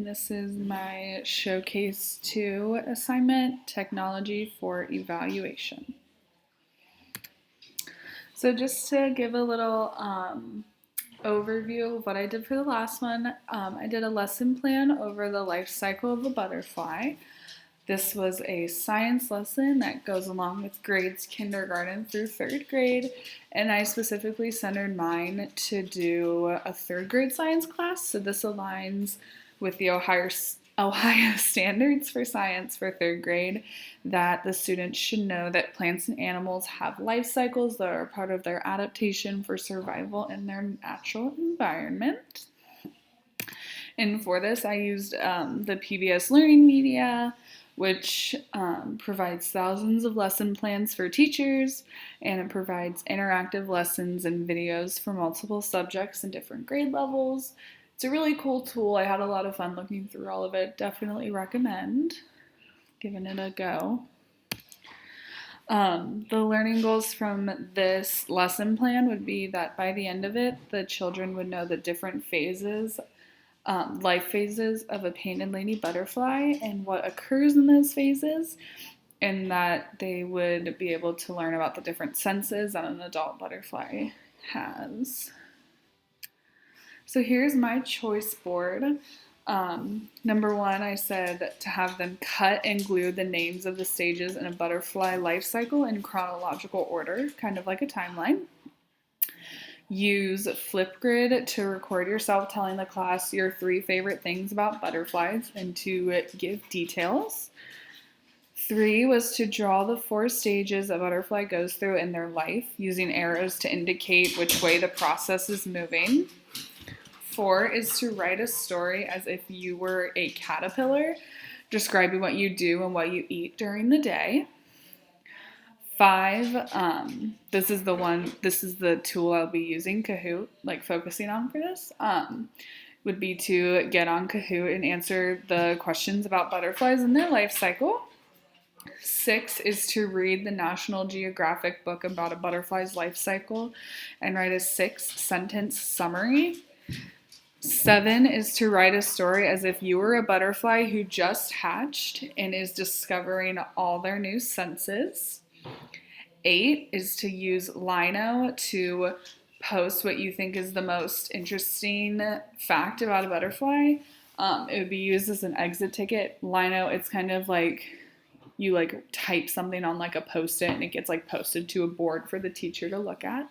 this is my Showcase 2 assignment, Technology for Evaluation. So just to give a little overview of what I did for the last one, I did a lesson plan over the life cycle of a butterfly. This was a science lesson that goes along with grades kindergarten through third grade, and I specifically centered mine to do a third grade science class, so this aligns with the Ohio standards for science for third grade, that the students should know that plants and animals have life cycles that are part of their adaptation for survival in their natural environment. And for this, I used the PBS Learning Media, which provides thousands of lesson plans for teachers, and it provides interactive lessons and videos for multiple subjects and different grade levels. It's a really cool tool. I had a lot of fun looking through all of it. Definitely recommend giving it a go. The learning goals from this lesson plan would be that by the end of it, the children would know the different phases, life phases of a painted lady butterfly and what occurs in those phases, and that they would be able to learn about the different senses that an adult butterfly has. So here's my choice board. Number one, I said to have them cut and glue the names of the stages in a butterfly life cycle in chronological order, kind of like a timeline. Use Flipgrid to record yourself telling the class your 3 favorite things about butterflies and to give details. 3 was to draw the 4 stages a butterfly goes through in their life, using arrows to indicate which way the process is moving. 4 is to write a story as if you were a caterpillar, describing what you do and what you eat during the day. 5, this is the tool I'll be using, Kahoot, like focusing on for this, would be to get on Kahoot and answer the questions about butterflies and their life cycle. 6 is to read the National Geographic book about a butterfly's life cycle and write a 6-sentence summary. 7 is to write a story as if you were a butterfly who just hatched and is discovering all their new senses. 8 is to use Lino to post what you think is the most interesting fact about a butterfly. It would be used as an exit ticket. Lino, it's kind of like you like type something on like a post-it and it gets like posted to a board for the teacher to look at.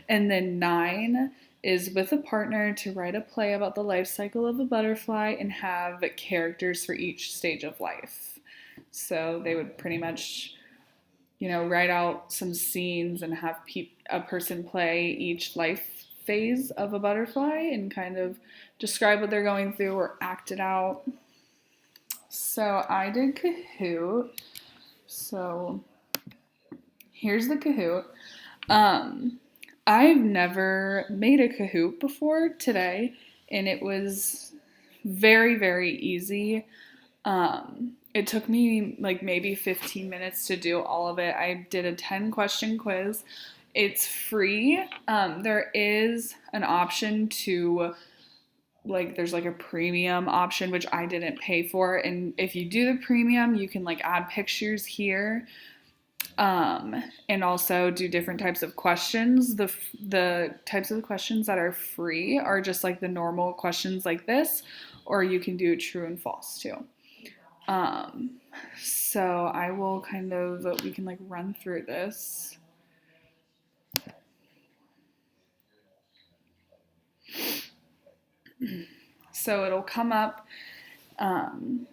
And then 9 is with a partner to write a play about the life cycle of a butterfly and have characters for each stage of life. So they would pretty much, write out some scenes and have a person play each life phase of a butterfly and kind of describe what they're going through or act it out. So I did Kahoot. So here's the Kahoot. I've never made a Kahoot before today, and it was very, very easy. It took me like maybe 15 minutes to do all of it. I did a 10-question quiz. It's free. There is an option to, there's like a premium option, which I didn't pay for. And if you do the premium, you can like add pictures here. And also do different types of questions. The types of questions that are free are just like the normal questions like this, or you can do true and false too. So I will we can like run through this. So it'll come up, and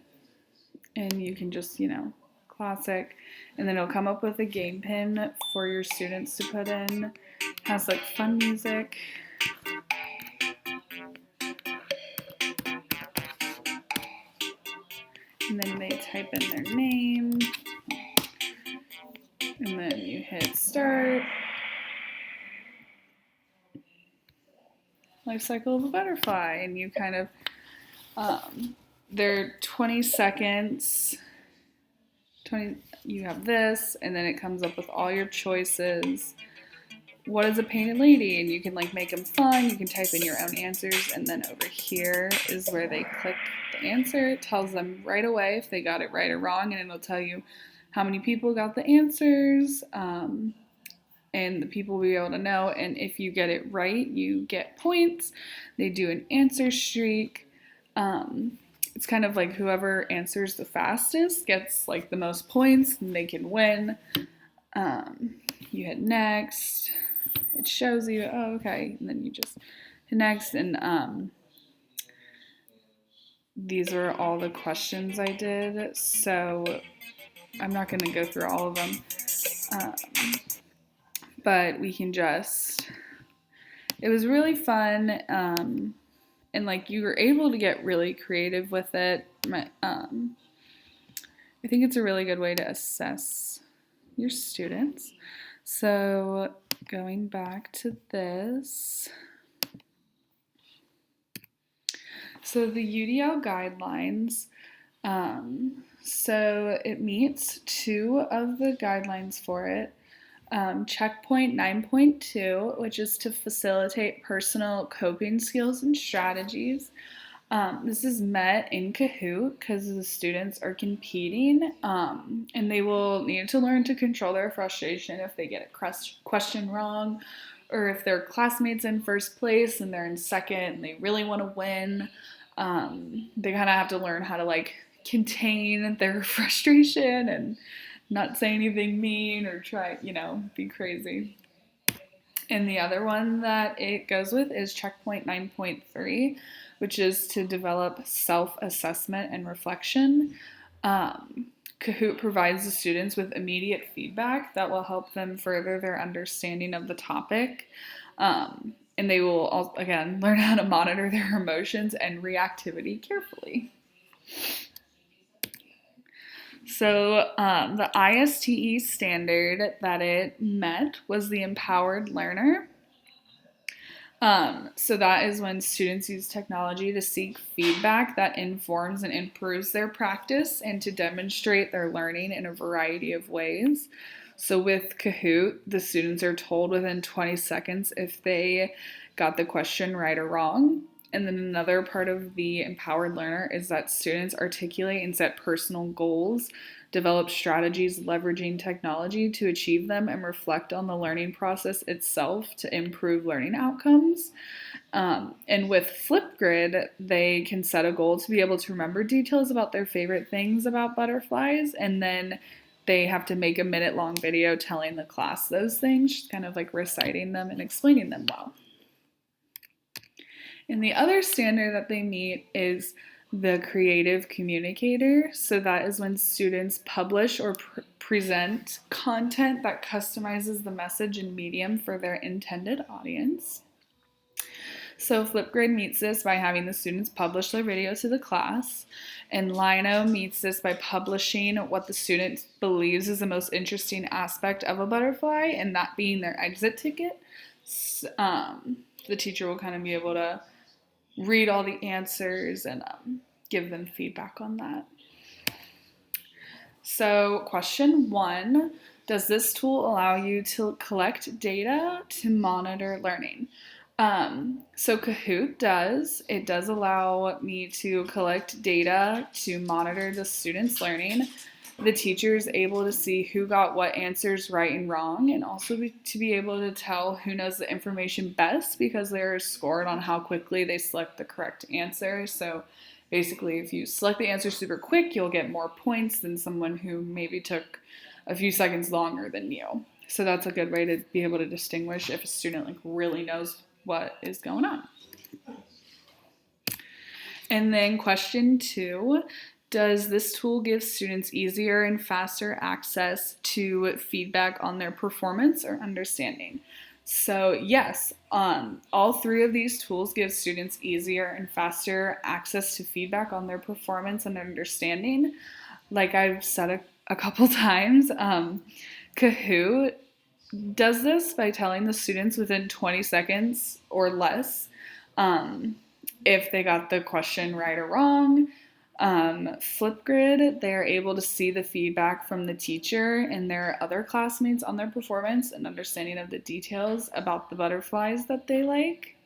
you can just, classic, and then it'll come up with a game pin for your students to put in. It has like fun music. And then they type in their name, and then you hit start. Life cycle of a butterfly, and you kind of, they're 20 seconds. You have this, and then it comes up with all your choices. What is a painted lady? And you can like make them fun. You can type in your own answers, and then over here is where they click the answer. It tells them right away if they got it right or wrong, and it'll tell you how many people got the answers, and the people will be able to know. And if you get it right, you get points. They do an answer streak. It's kind of like whoever answers the fastest gets like the most points, and they can win. You hit next. It shows you, oh, okay, and then you just hit next. And these are all the questions I did, so I'm not going to go through all of them. But we can just, it was really fun, and like you were able to get really creative with it. I think it's a really good way to assess your students. So going back to this, so the UDL guidelines, so it meets 2 of the guidelines for it. Checkpoint 9.2, which is to facilitate personal coping skills and strategies. This is met in Kahoot because the students are competing, and they will need to learn to control their frustration if they get a question wrong, or if their classmates in first place and they're in second and they really want to win. They kind of have to learn how to like contain their frustration and not say anything mean or try, be crazy. And the other one that it goes with is checkpoint 9.3, which is to develop self-assessment and reflection. Kahoot provides the students with immediate feedback that will help them further their understanding of the topic. And they will, also, again, learn how to monitor their emotions and reactivity carefully. So the ISTE standard that it met was the empowered learner. So that is when students use technology to seek feedback that informs and improves their practice and to demonstrate their learning in a variety of ways. So with Kahoot, the students are told within 20 seconds if they got the question right or wrong. And then another part of the empowered learner is that students articulate and set personal goals, develop strategies leveraging technology to achieve them, and reflect on the learning process itself to improve learning outcomes. And with Flipgrid, they can set a goal to be able to remember details about their favorite things about butterflies, and then they have to make a minute-long video telling the class those things, kind of like reciting them and explaining them well. And the other standard that they meet is the creative communicator. So that is when students publish or present content that customizes the message and medium for their intended audience. So Flipgrid meets this by having the students publish their video to the class, and Lino meets this by publishing what the student believes is the most interesting aspect of a butterfly, and that being their exit ticket. The teacher will kind of be able to read all the answers and give them feedback on that. So question 1, does this tool allow you to collect data to monitor learning? So Kahoot does. It does allow me to collect data to monitor the students' learning. The teacher is able to see who got what answers right and wrong, and also to be able to tell who knows the information best because they're scored on how quickly they select the correct answer. So basically, if you select the answer super quick, you'll get more points than someone who maybe took a few seconds longer than you. So that's a good way to be able to distinguish if a student really knows what is going on. And then question 2, does this tool give students easier and faster access to feedback on their performance or understanding? So yes, all 3 of these tools give students easier and faster access to feedback on their performance and understanding. Like I've said a couple times, Kahoot does this by telling the students within 20 seconds or less if they got the question right or wrong. Flipgrid, they're able to see the feedback from the teacher and their other classmates on their performance and understanding of the details about the butterflies that they like.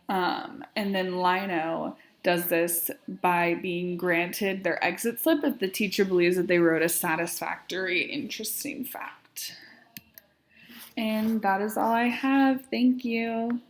And then Lino does this by being granted their exit slip if the teacher believes that they wrote a satisfactory, interesting fact. And that is all I have. Thank you.